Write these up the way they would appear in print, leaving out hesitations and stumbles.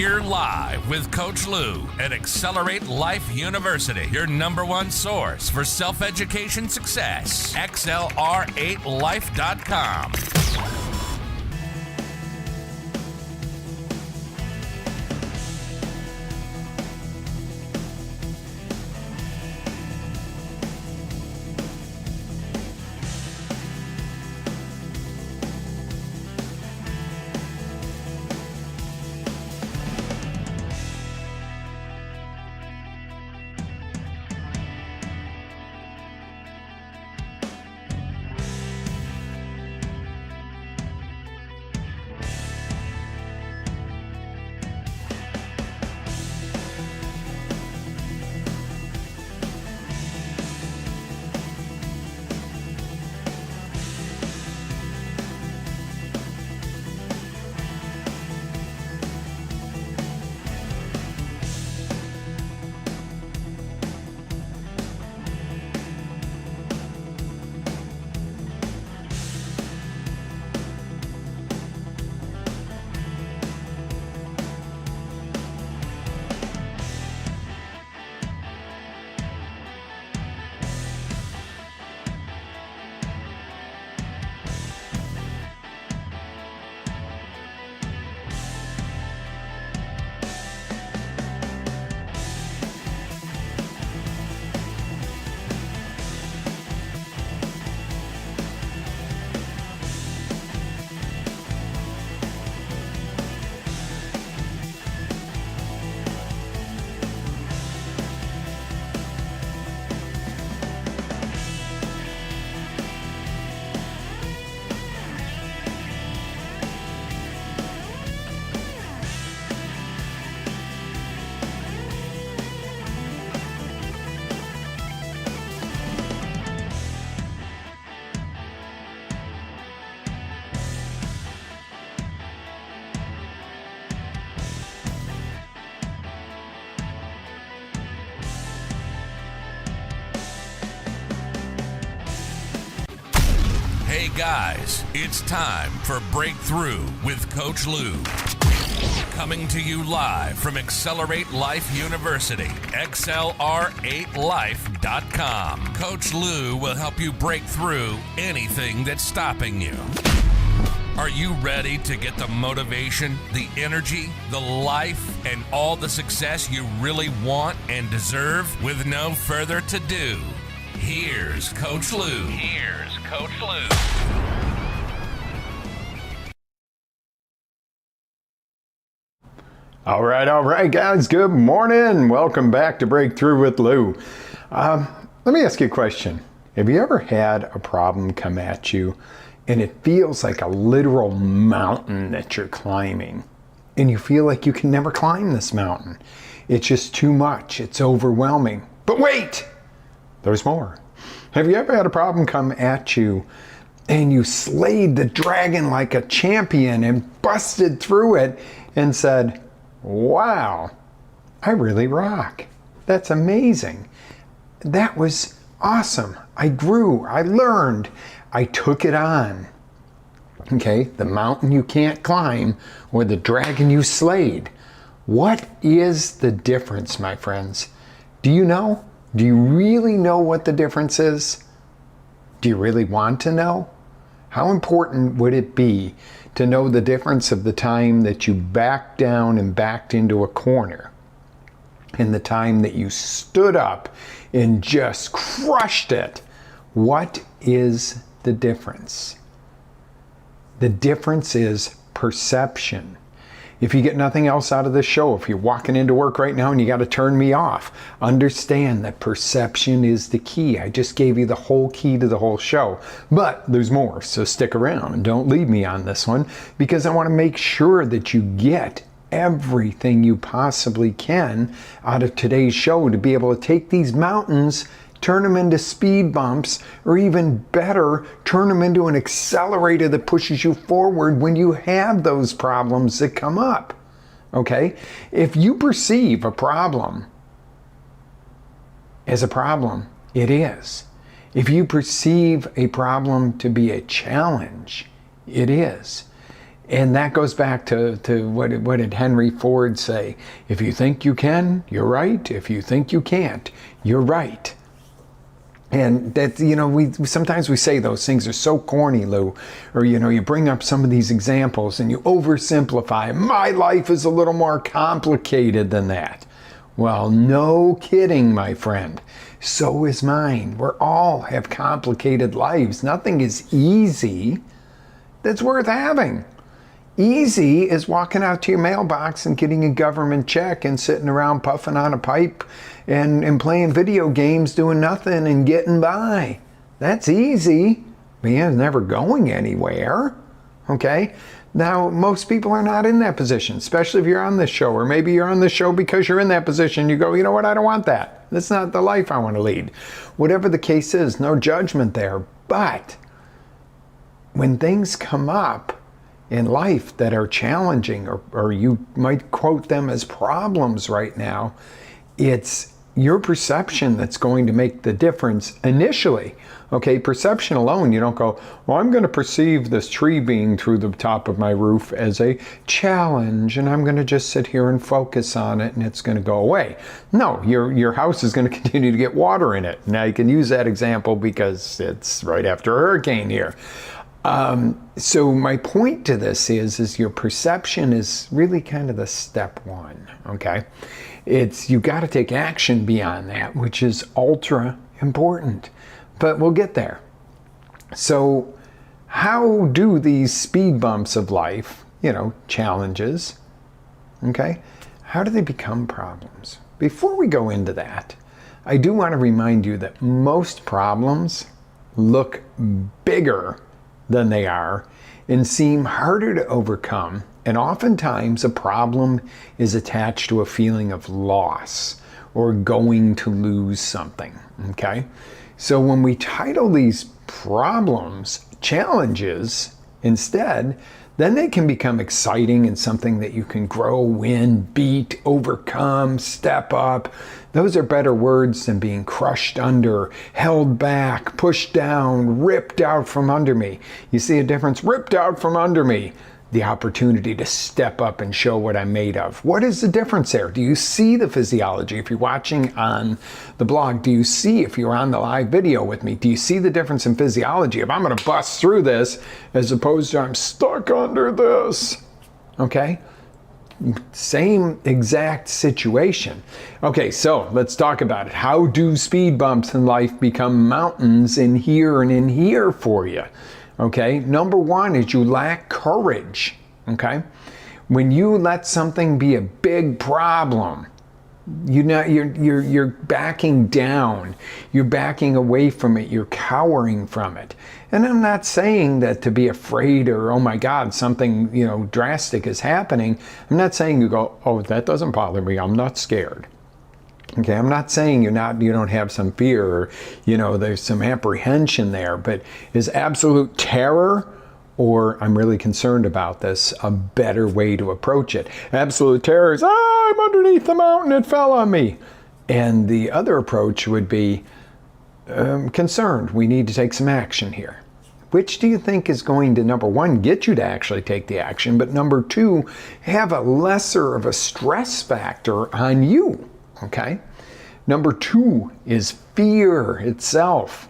We're live with Coach Lew at Accelerate Life University, your #1 source for self-education success. XLR8life.com. Hey guys, it's time for Breakthrough with Coach Lew. Coming to you live from Accelerate Life University, XLR8life.com. Coach Lew will help you break through anything that's stopping you. Are you ready to get the motivation, the energy, the life, and all the success you really want and deserve? With no further ado, here's Coach Lew. All right, guys. Good morning. Welcome back to Breakthrough with Lew. Let me ask you a question. Have you ever had a problem come at you and it feels like a literal mountain that you're climbing, and you feel like you can never climb this mountain? It's just too much. It's overwhelming. But wait, there's more. Have you ever had a problem come at you and you slayed the dragon like a champion and busted through it and said, wow, I really rock. That's amazing. That was awesome. I grew, I learned, I took it on. Okay, the mountain you can't climb or the dragon you slayed. What is the difference, my friends? Do you know? Do you really know what the difference is? Do you really want to know? How important would it be to know the difference of the time that you backed down and backed into a corner and the time that you stood up and just crushed it? What is the difference? The difference is perception. If you get nothing else out of this show, if you're walking into work right now and you got to turn me off, understand that perception is the key. I just gave you the whole key to the whole show, but there's more. So stick around and don't leave me on this one, because I want to make sure that you get everything you possibly can out of today's show to be able to take these mountains, turn them into speed bumps, or even better, turn them into an accelerator that pushes you forward when you have those problems that come up. Okay? If you perceive a problem as a problem, it is. If you perceive a problem to be a challenge, it is. And that goes back to what did Henry Ford say? If you think you can, you're right. If you think you can't, you're right. And that, we sometimes we say those things are so corny, Lou, or, you bring up some of these examples and you oversimplify. My life is a little more complicated than that. Well, no kidding, my friend. So is mine. We all have complicated lives. Nothing is easy that's worth having. Easy is walking out to your mailbox and getting a government check and sitting around puffing on a pipe and playing video games, doing nothing and getting by. That's easy, but it's never going anywhere. Okay? Now, most people are not in that position, especially if you're on this show, or maybe you're on this show because you're in that position. You go, you know what? I don't want that. That's not the life I want to lead. Whatever the case is, no judgment there. But when things come up in life that are challenging, or you might quote them as problems right now, it's your perception that's going to make the difference initially. Okay, perception alone, you don't go, well, I'm going to perceive this tree being through the top of my roof as a challenge, and I'm going to just sit here and focus on it, and it's going to go away. No, your house is going to continue to get water in it. Now, you can use that example because it's right after a hurricane here. So my point to this is your perception is really kind of the step one, okay? You got to take action beyond that, which is ultra important. But we'll get there. So how do these speed bumps of life, challenges, okay, how do they become problems? Before we go into that, I do want to remind you that most problems look bigger than they are and seem harder to overcome. And oftentimes a problem is attached to a feeling of loss or going to lose something, okay? So when we title these problems challenges instead, then they can become exciting and something that you can grow, win, beat, overcome, step up. Those are better words than being crushed under, held back, pushed down, ripped out from under me. You see a difference? Ripped out from under me. The opportunity to step up and show what I'm made of. What is the difference there? Do you see the physiology? If you're watching on the blog, do you see, if you're on the live video with me, do you see the difference in physiology? If I'm going to bust through this as opposed to I'm stuck under this, okay? Same exact situation. Okay, so let's talk about it. How do speed bumps in life become mountains in here and in here for you? Okay, number one is you lack courage, okay? When you let something be a big problem, you're backing down, you're backing away from it, you're cowering from it. And I'm not saying that to be afraid or, oh my God, something, drastic is happening. I'm not saying you go, oh, that doesn't bother me, I'm not scared. Okay, I'm not saying you don't have some fear or, there's some apprehension there, but is absolute terror or I'm really concerned about this a better way to approach it? Absolute terror is, I'm underneath the mountain, it fell on me. And the other approach would be concerned. We need to take some action here. Which do you think is going to, number one, get you to actually take the action, but number two, have a lesser of a stress factor on you? Okay. Number two is fear itself.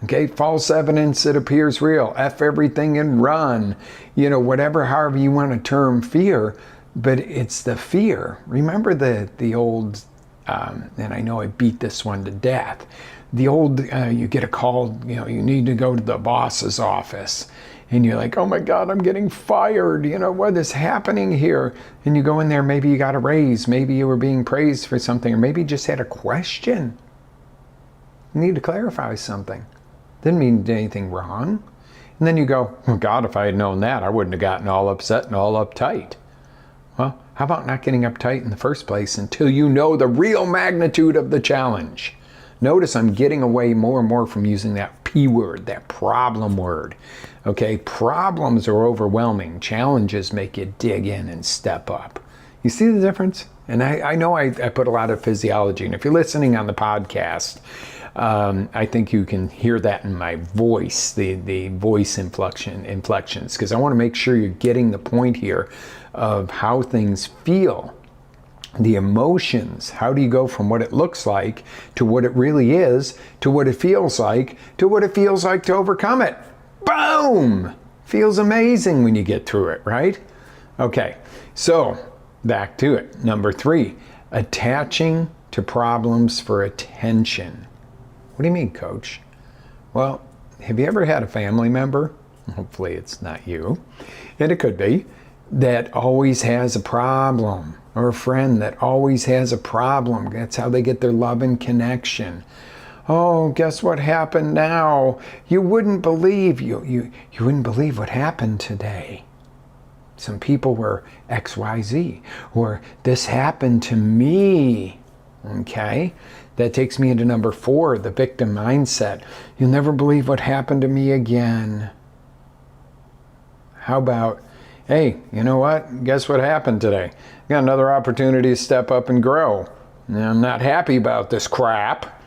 Okay. False evidence that appears real. F everything and run. Whatever, however you want to term fear, but it's the fear. Remember the old, and I know I beat this one to death. The old, you get a call, you need to go to the boss's office. And you're like, oh my God, I'm getting fired. What is happening here? And you go in there, maybe you got a raise. Maybe you were being praised for something, or maybe you just had a question. You need to clarify something. Didn't mean you did anything wrong. And then you go, oh God, if I had known that, I wouldn't have gotten all upset and all uptight. Well, how about not getting uptight in the first place until you know the real magnitude of the challenge? Notice I'm getting away more and more from using that P word, that problem word. Okay, problems are overwhelming. Challenges make you dig in and step up. You see the difference? And I know I put a lot of physiology, and if you're listening on the podcast, I think you can hear that in my voice, the voice inflections, because I want to make sure you're getting the point here of how things feel, the emotions. How do you go from what it looks like to what it really is, to what it feels like, to what it feels like to overcome it? Boom! Feels amazing when you get through it, right? Okay, so back to it. Number 3, attaching to problems for attention. What do you mean, Coach? Well, have you ever had a family member, hopefully it's not you, and it could be, that always has a problem, or a friend that always has a problem? That's how they get their love and connection. Oh, guess what happened now? You wouldn't believe, you wouldn't believe what happened today. Some people were XYZ, or this happened to me. Okay, that takes me into number 4, the victim mindset. You'll never believe what happened to me again. How about, hey, you know what? Guess what happened today? Got another opportunity to step up and grow. Now, I'm not happy about this crap,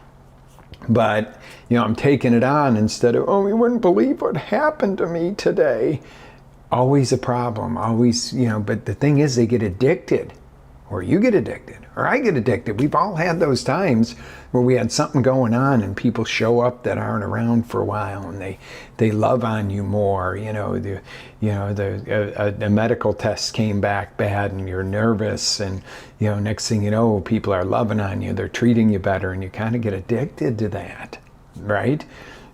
but I'm taking it on instead of, oh, you wouldn't believe what happened to me today. Always a problem, always, but the thing is, they get addicted, or you get addicted, or I get addicted. We've all had those times where we had something going on and people show up that aren't around for a while, and they love on you more. The medical test came back bad and you're nervous, and next thing you know, people are loving on you, they're treating you better, and you kind of get addicted to that, right?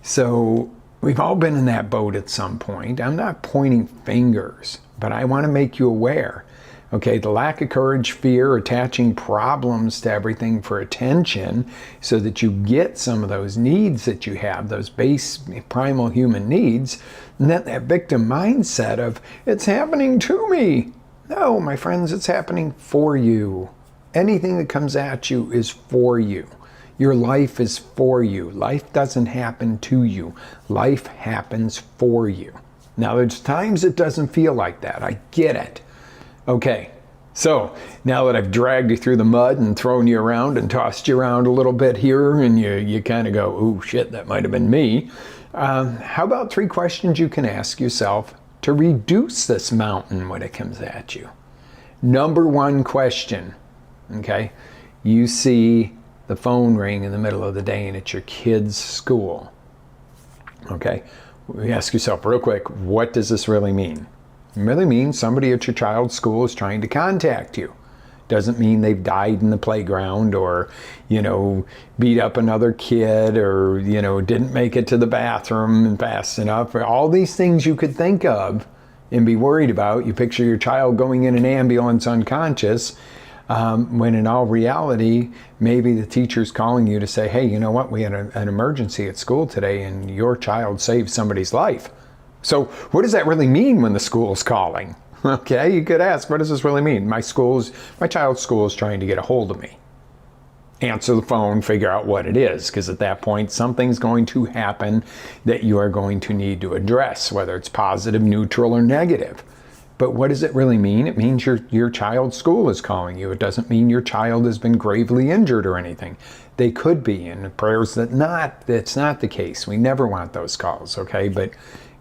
So we've all been in that boat at some point. I'm not pointing fingers, but I want to make you aware. Okay, the lack of courage, fear, attaching problems to everything for attention so that you get some of those needs that you have, those base primal human needs, and then that victim mindset of, it's happening to me. No, my friends, it's happening for you. Anything that comes at you is for you. Your life is for you. Life doesn't happen to you. Life happens for you. Now, there's times it doesn't feel like that. I get it. Okay, so now that I've dragged you through the mud and thrown you around and tossed you around a little bit here, and you kind of go, oh shit, that might have been me. How about 3 questions you can ask yourself to reduce this mountain when it comes at you? Number 1 question, okay? You see the phone ring in the middle of the day and it's your kid's school. Okay, ask yourself real quick, what does this really mean? It really means somebody at your child's school is trying to contact you. Doesn't mean they've died in the playground, or beat up another kid, or didn't make it to the bathroom fast enough. All these things you could think of and be worried about. You picture your child going in an ambulance unconscious, when in all reality, maybe the teacher's calling you to say, hey, you know what, we had an emergency at school today and your child saved somebody's life. So what does that really mean when the school's calling? Okay, you could ask, what does this really mean? My child's school is trying to get a hold of me. Answer the phone, figure out what it is, because at that point, something's going to happen that you are going to need to address, whether it's positive, neutral, or negative. But what does it really mean? It means your child's school is calling you. It doesn't mean your child has been gravely injured or anything. They could be, and prayers that's not the case. We never want those calls, okay? But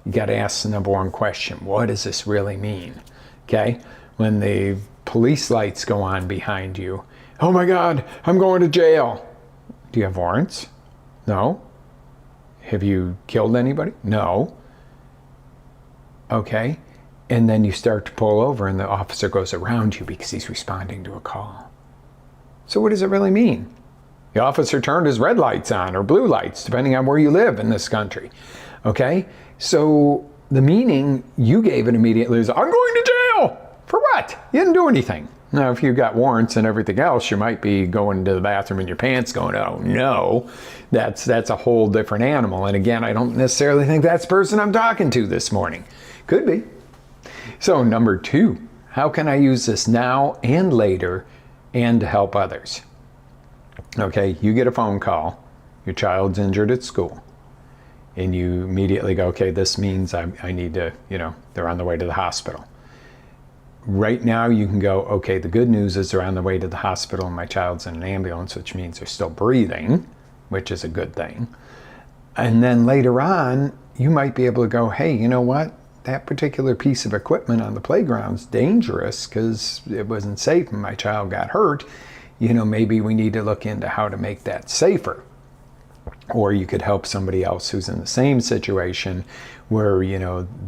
you got to ask the number 1 question. What does this really mean? Okay? When the police lights go on behind you, oh my God, I'm going to jail. Do you have warrants? No. Have you killed anybody? No. Okay. And then you start to pull over and the officer goes around you because he's responding to a call. So what does it really mean? The officer turned his red lights on, or blue lights, depending on where you live in this country. Okay? So the meaning you gave it immediately is, I'm going to jail! For what? You didn't do anything. Now, if you've got warrants and everything else, you might be going to the bathroom in your pants going, oh no, that's a whole different animal. And again, I don't necessarily think that's the person I'm talking to this morning. Could be. So number 2, how can I use this now and later and to help others? Okay, you get a phone call, your child's injured at school, and you immediately go, okay, this means I need to, they're on the way to the hospital. right now you can go, okay, the good news is they're on the way to the hospital and my child's in an ambulance, which means they're still breathing, which is a good thing. And then later on, you might be able to go, hey, you know what? That particular piece of equipment on the playground's dangerous because it wasn't safe and my child got hurt. Maybe we need to look into how to make that safer. Or you could help somebody else who's in the same situation where,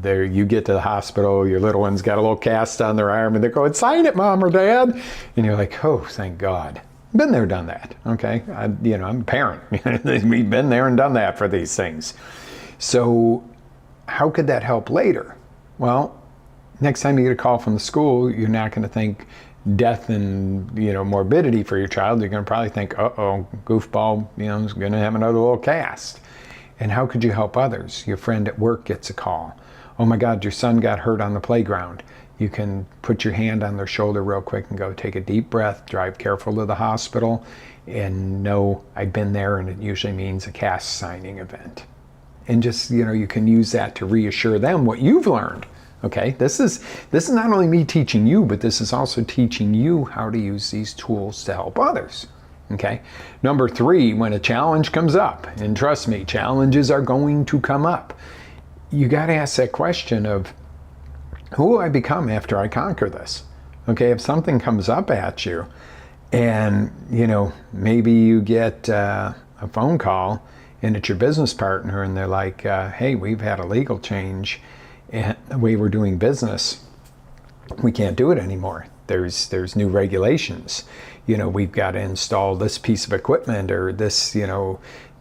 there you get to the hospital, your little one's got a little cast on their arm and they're going, sign it, Mom or Dad. And you're like, oh, thank God. Been there, done that. Okay. I'm a parent. We've been there and done that for these things. So how could that help later? Well, next time you get a call from the school, you're not going to think death and morbidity for your child. You're going to probably think, uh-oh, goofball, is going to have another little cast. And how could you help others? Your friend at work gets a call. Oh my God, your son got hurt on the playground. You can put your hand on their shoulder real quick and go, take a deep breath, drive careful to the hospital, and know I've been there, and it usually means a cast signing event. And just, you can use that to reassure them what you've learned. Okay, this is not only me teaching you, but this is also teaching you how to use these tools to help others. Okay, number 3, when a challenge comes up, and trust me, challenges are going to come up, you got to ask that question of, who will I become after I conquer this? Okay, if something comes up at you and, maybe you get a phone call and it's your business partner and they're like, hey, we've had a legal change and the way we're doing business, we can't do it anymore. There's new regulations. We've got to install this piece of equipment or this,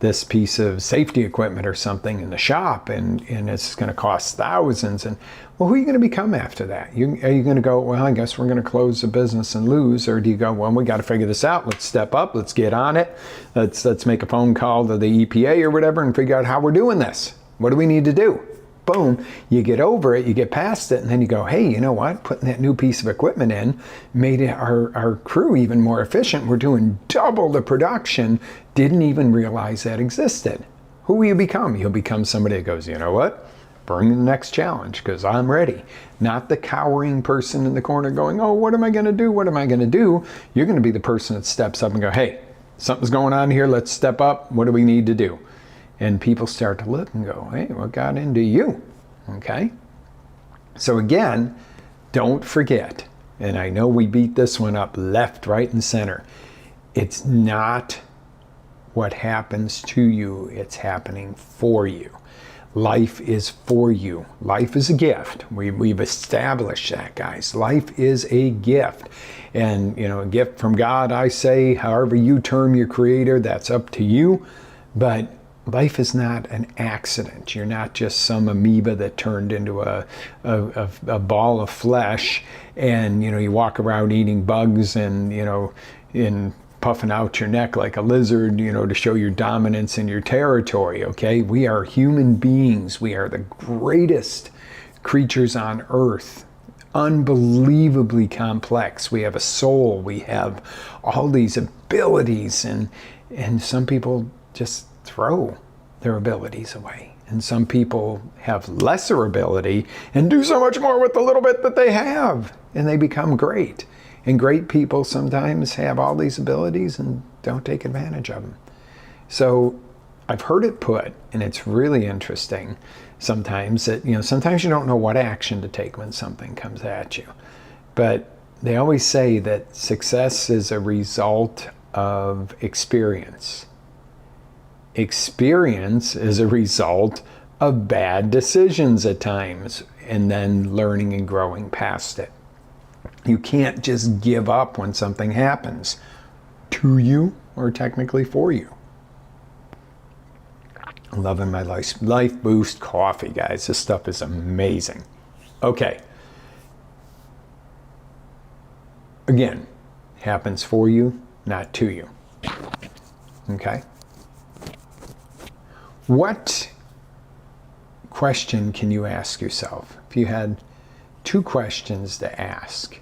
this piece of safety equipment or something in the shop, and it's going to cost thousands. And well, who are you going to become after that? Are you going to go, well, I guess we're going to close the business and lose? Or do you go, well, we got to figure this out. Let's step up. Let's get on it. Let's make a phone call to the EPA or whatever and figure out how we're doing this. What do we need to do? Boom, you get over it, you get past it, and then you go, hey, you know what? Putting that new piece of equipment in made our crew even more efficient. We're doing double the production. Didn't even realize that existed. Who will you become? You'll become somebody that goes, you know what? Bring the next challenge because I'm ready. Not the cowering person in the corner going, oh, what am I going to do? What am I going to do? You're going to be the person that steps up and go, hey, something's going on here. Let's step up. What do we need to do? And people start to look and go, hey, what got into you? Okay? So again, don't forget, and I know we beat this one up left, right, and center. It's not what happens to you, it's happening for you. Life is for you. Life is a gift. We've established that, guys. Life is a gift. And, a gift from God, I say, however you term your creator, that's up to you. But life is not an accident. You're not just some amoeba that turned into a ball of flesh and, you walk around eating bugs and, in puffing out your neck like a lizard, to show your dominance in your territory, okay? We are human beings. We are the greatest creatures on earth. Unbelievably complex. We have a soul. We have all these abilities, and some people just throw their abilities away. And some people have lesser ability and do so much more with the little bit that they have, and they become great. And great people sometimes have all these abilities and don't take advantage of them. So I've heard it put, and it's really interesting sometimes that, sometimes you don't know what action to take when something comes at you. But they always say that success is a result of experience. Experience is a result of bad decisions at times, and then learning and growing past it. You can't just give up when something happens to you or technically for you. I'm loving my Life Boost coffee, guys. This stuff is amazing. Okay. Again, happens for you, not to you. Okay? What question can you ask yourself? If you had 2 questions to ask,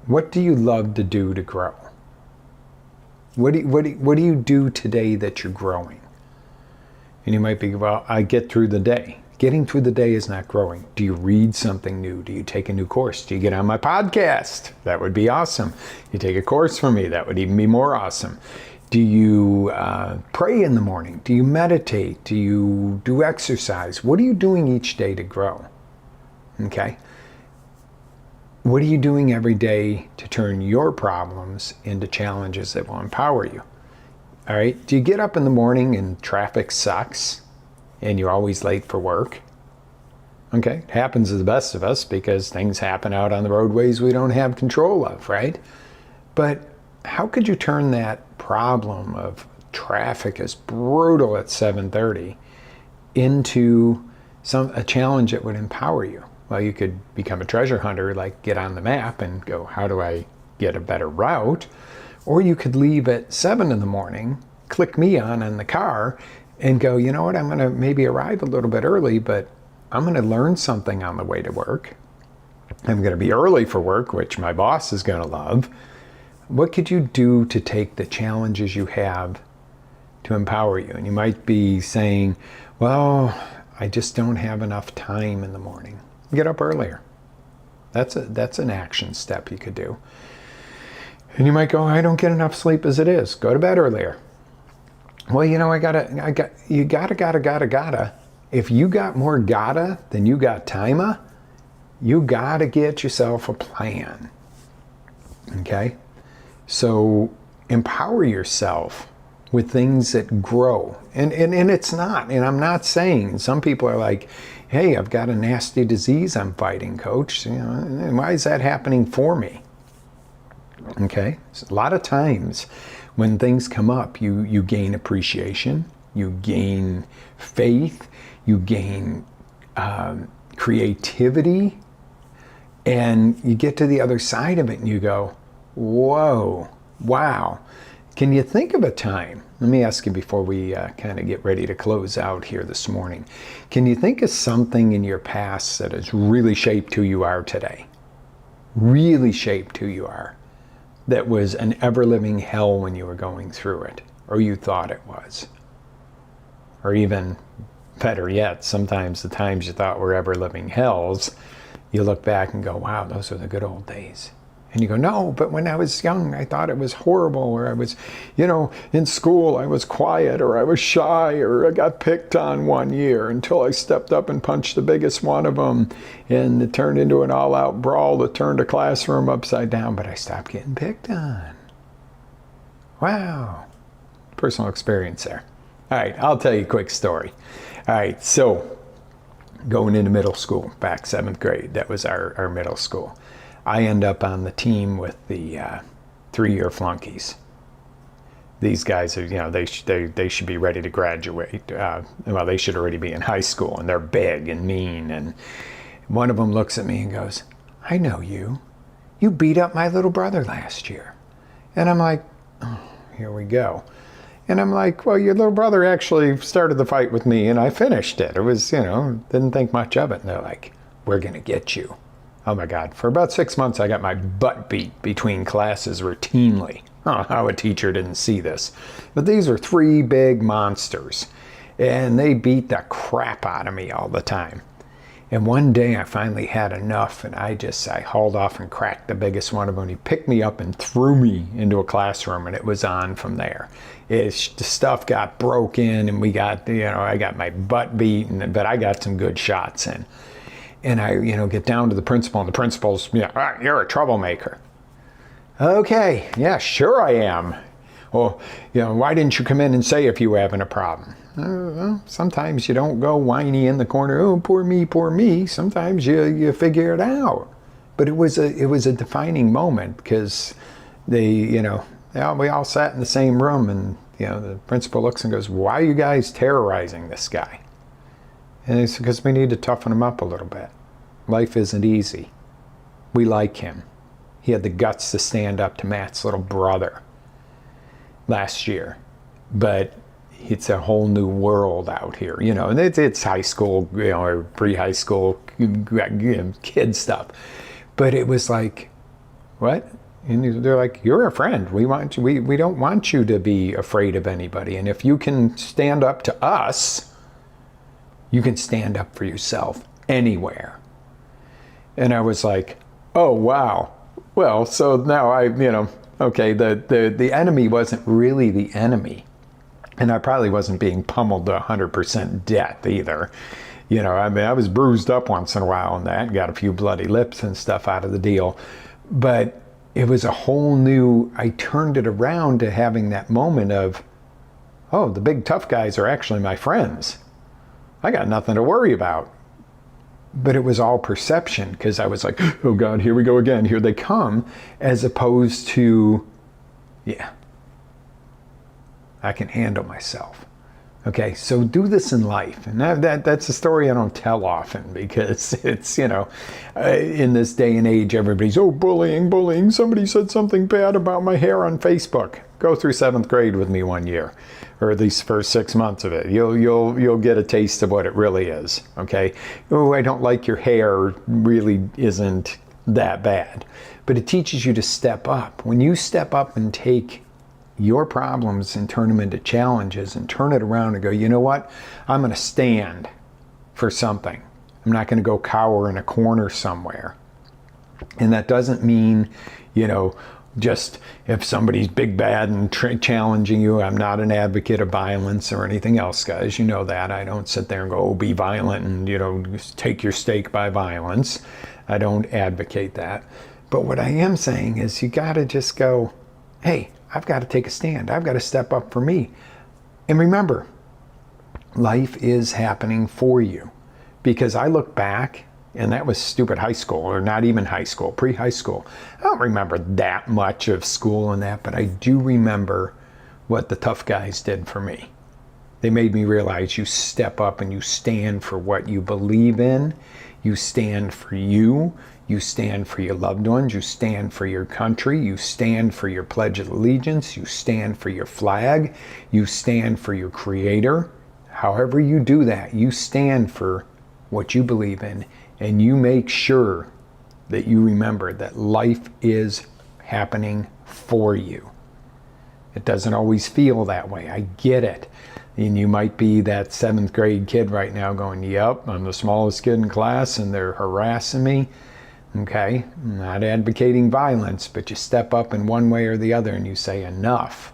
what do you love to do to grow? What do you do today that you're growing? And you might be, well, I get through the day. Getting through the day is not growing. Do you read something new? Do you take a new course? Do you get on my podcast? That would be awesome. You take a course from me. That would even be more awesome. Do you pray in the morning? Do you meditate? Do you do exercise? What are you doing each day to grow? Okay? What are you doing every day to turn your problems into challenges that will empower you? All right? Do you get up in the morning and traffic sucks and you're always late for work? Okay? It happens to the best of us because things happen out on the roadways we don't have control of, right? But how could you turn that problem of traffic is brutal at 7:30 into a challenge that would empower you? Well, you could become a treasure hunter, like get on the map and go, how do I get a better route? Or you could leave at 7 in the morning, click me on the car, and go, you know what, I'm going to maybe arrive a little bit early, but I'm going to learn something on the way to work. I'm going to be early for work, which my boss is going to love. What could you do to take the challenges you have to empower you? And you might be saying, well, I just don't have enough time in the morning. Get up earlier. That's an action step you could do. And you might go, I don't get enough sleep as it is. Go to bed earlier. Well, you know, you gotta. If you got more gotta than you got timea, you gotta get yourself a plan. Okay? So empower yourself with things that grow. And it's not, and I'm not saying, some people are like, hey, I've got a nasty disease I'm fighting, coach. You know, and why is that happening for me? Okay? So a lot of times when things come up, you gain appreciation, you gain faith, you gain creativity, and you get to the other side of it and you go, whoa, wow. Can you think of a time? Let me ask you before we kind of get ready to close out here this morning. Can you think of something in your past that has really shaped who you are today? Really shaped who you are? That was an ever-living hell when you were going through it, or you thought it was? Or even better yet, sometimes the times you thought were ever-living hells, you look back and go, wow, those are the good old days. And you go, no, but when I was young, I thought it was horrible, or I was, you know, in school, I was quiet, or I was shy, or I got picked on one year until I stepped up and punched the biggest one of them, and it turned into an all-out brawl that turned a classroom upside down, but I stopped getting picked on. Wow. Personal experience there. All right, I'll tell you a quick story. All right, so going into middle school, back 7th grade, that was our middle school. I end up on the team with the 3-year flunkies. These guys are, you know, they should be ready to graduate. Well, they should already be in high school, and they're big and mean. And one of them looks at me and goes, I know you. You beat up my little brother last year. And I'm like, oh, here we go. And I'm like, well, your little brother actually started the fight with me, and I finished it. It was, you know, didn't think much of it. And they're like, we're going to get you. Oh my God, for about 6 months, I got my butt beat between classes routinely. I don't know how a teacher didn't see this. But these are 3 big monsters, and they beat the crap out of me all the time. And one day I finally had enough, and I hauled off and cracked the biggest one of them. He picked me up and threw me into a classroom, and it was on from there. The stuff got broken, and I got my butt beat, but I got some good shots in. And I, get down to the principal, and the principal's, you're a troublemaker. Okay, yeah, sure I am. Well, why didn't you come in and say if you were having a problem? Well, sometimes you don't go whiny in the corner, oh, poor me. Sometimes you figure it out. But it was a defining moment, because we all sat in the same room, and the principal looks and goes, why are you guys terrorizing this guy? And it's because we need to toughen him up a little bit. Life isn't easy. We like him. He had the guts to stand up to Matt's little brother last year. But it's a whole new world out here, and it's high school, or pre-high school kid stuff. But it was like, what? And they're like, you're a friend. We don't want you to be afraid of anybody. And if you can stand up to us, You can stand up for yourself anywhere. And I was like, oh, wow. Well, so now okay, the enemy wasn't really the enemy. And I probably wasn't being pummeled to 100% death either. I was bruised up once in a while on that and got a few bloody lips and stuff out of the deal. But it was a whole new, I turned it around to having that moment of, oh, the big tough guys are actually my friends. I got nothing to worry about. But it was all perception, because I was like, oh God, here we go again. Here they come. As opposed to, yeah, I can handle myself. Okay, so do this in life. And that's a story I don't tell often, because it's, in this day and age, everybody's, oh, bullying. Somebody said something bad about my hair on Facebook. Go through 7th grade with me one year, or at least first 6 months of it. You'll get a taste of what it really is, okay? Oh, I don't like your hair really isn't that bad. But it teaches you to step up. When you step up and take your problems and turn them into challenges and turn it around and go, you know what? I'm going to stand for something. I'm not going to go cower in a corner somewhere. And that doesn't mean, just if somebody's big, bad, and challenging you. I'm not an advocate of violence or anything else, guys. You know that. I don't sit there and go, oh, be violent and, take your stake by violence. I don't advocate that. But what I am saying is you got to just go, hey, I've got to take a stand. I've got to step up for me. And remember, life is happening for you. Because I look back, and that was stupid high school, or not even high school, pre-high school. I don't remember that much of school and that, but I do remember what the tough guys did for me. They made me realize you step up and you stand for what you believe in. You stand for you. You stand for your loved ones. You stand for your country. You stand for your Pledge of Allegiance. You stand for your flag. You stand for your Creator. However you do that, you stand for what you believe in, and you make sure that you remember that life is happening for you. It doesn't always feel that way. I get it. And you might be that 7th grade kid right now going, yep, I'm the smallest kid in class and they're harassing me. Okay, I'm not advocating violence, but you step up in one way or the other and you say enough.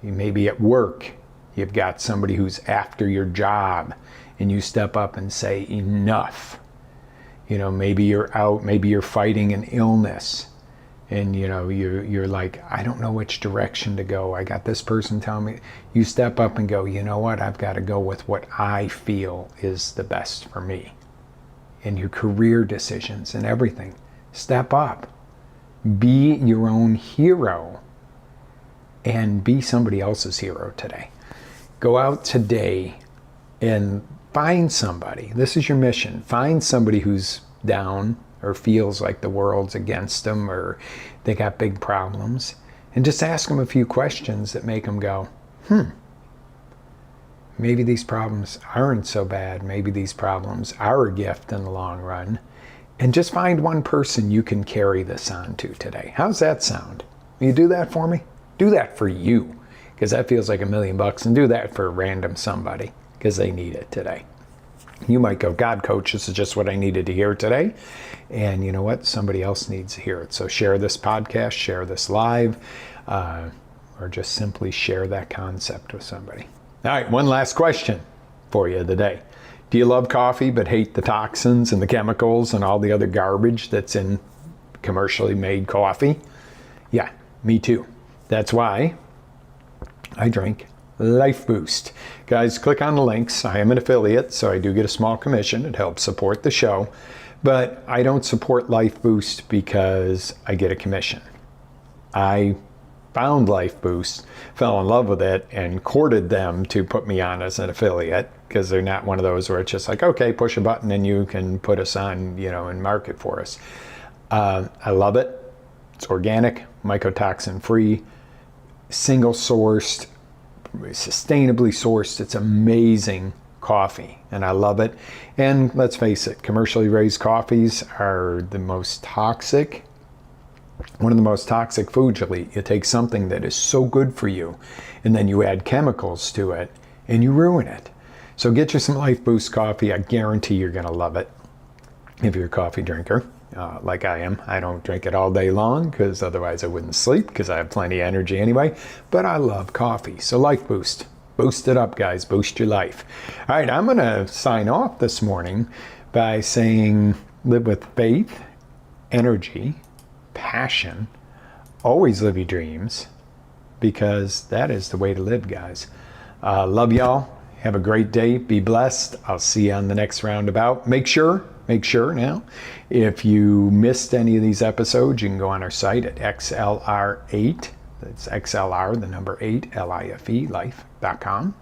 You may be at work. You've got somebody who's after your job and you step up and say enough. Maybe you're out, maybe you're fighting an illness and you're like, I don't know which direction to go. I got this person telling me. You step up and go, you know what? I've got to go with what I feel is the best for me. In your career decisions and everything. Step up. Be your own hero and be somebody else's hero today. Go out today and find somebody. This is your mission. Find somebody who's down or feels like the world's against them or they got big problems, and just ask them a few questions that make them go, maybe these problems aren't so bad. Maybe these problems are a gift in the long run. And just find one person you can carry this on to today. How's that sound? Will you do that for me? Do that for you, because that feels like $1 million, and do that for a random somebody because they need it today. You might go, God, coach, this is just what I needed to hear today. And you know what? Somebody else needs to hear it. So share this podcast, share this live, or just simply share that concept with somebody. All right, one last question for you today. Do you love coffee but hate the toxins and the chemicals and all the other garbage that's in commercially made coffee? Yeah, me too. That's why I drink Life Boost. Guys, click on the links. I am an affiliate, so I do get a small commission. It helps support the show. But I don't support Life Boost because I get a commission. I found Life Boost, fell in love with it, and courted them to put me on as an affiliate, because they're not one of those where it's just like, okay, push a button and you can put us on, and market for us. I love it. It's organic, mycotoxin free, single sourced, sustainably sourced. It's amazing coffee and I love it. And let's face it, commercially raised coffees are the most toxic, one of the most toxic foods you'll eat. You take something that is so good for you and then you add chemicals to it and you ruin it. So get you some Life Boost coffee. I guarantee you're going to love it if you're a coffee drinker. Like I am. I don't drink it all day long because otherwise I wouldn't sleep because I have plenty of energy anyway. But I love coffee. So Life Boost. Boost it up, guys. Boost your life. All right, I'm going to sign off this morning by saying live with faith, energy, passion. Always live your dreams because that is the way to live, guys. Love y'all. Have a great day. Be blessed. I'll see you on the next roundabout. Make sure now, if you missed any of these episodes, you can go on our site at XLR8. That's XLR, the number 8, LIFE, life.com.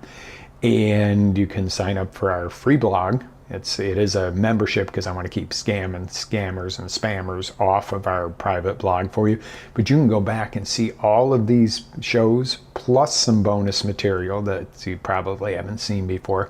And you can sign up for our free blog. It is a membership because I want to keep scammers and spammers off of our private blog for you. But you can go back and see all of these shows plus some bonus material that you probably haven't seen before.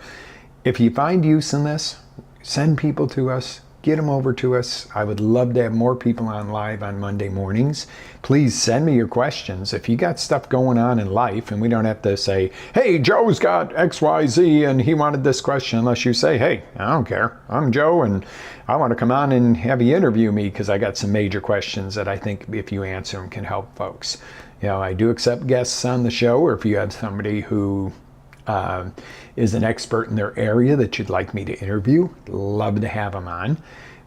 If you find use in this, send people to us. Get them over to us. I would love to have more people on live on Monday mornings. Please send me your questions. If you got stuff going on in life, and we don't have to say, hey, Joe's got XYZ and he wanted this question, unless you say, hey, I don't care. I'm Joe and I want to come on and have you interview me because I got some major questions that I think if you answer them can help folks. You know, I do accept guests on the show, or if you have somebody who is an expert in their area that you'd like me to interview, love to have them on.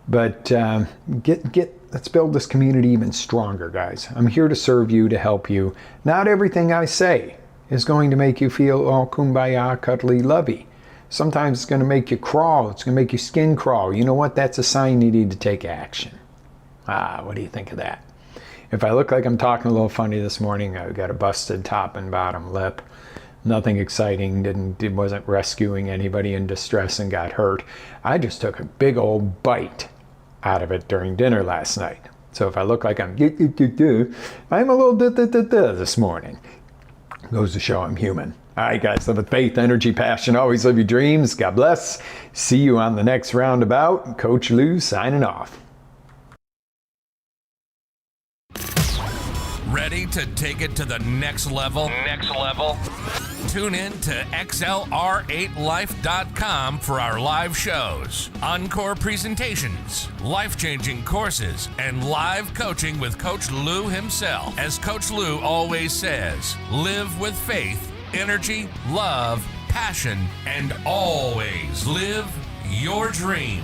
But let's build this community even stronger, guys. I'm here to serve you, to help you. Not everything I say is going to make you feel all kumbaya, cuddly, lovey. Sometimes it's going to make you crawl. It's going to make your skin crawl. You know what? That's a sign you need to take action. What do you think of that? If I look like I'm talking a little funny this morning, I've got a busted top and bottom lip. Nothing exciting, wasn't rescuing anybody in distress and got hurt. I just took a big old bite out of it during dinner last night. So if I look like I'm a little this morning. Goes to show I'm human. All right, guys, live with faith, energy, passion. Always live your dreams. God bless. See you on the next roundabout. Coach Lew signing off. Ready to take it to the next level? Tune in to XLR8Life.com for our live shows, encore presentations, life-changing courses, and live coaching with Coach Lew himself. As Coach Lew always says, live with faith, energy, love, passion, and always live your dream.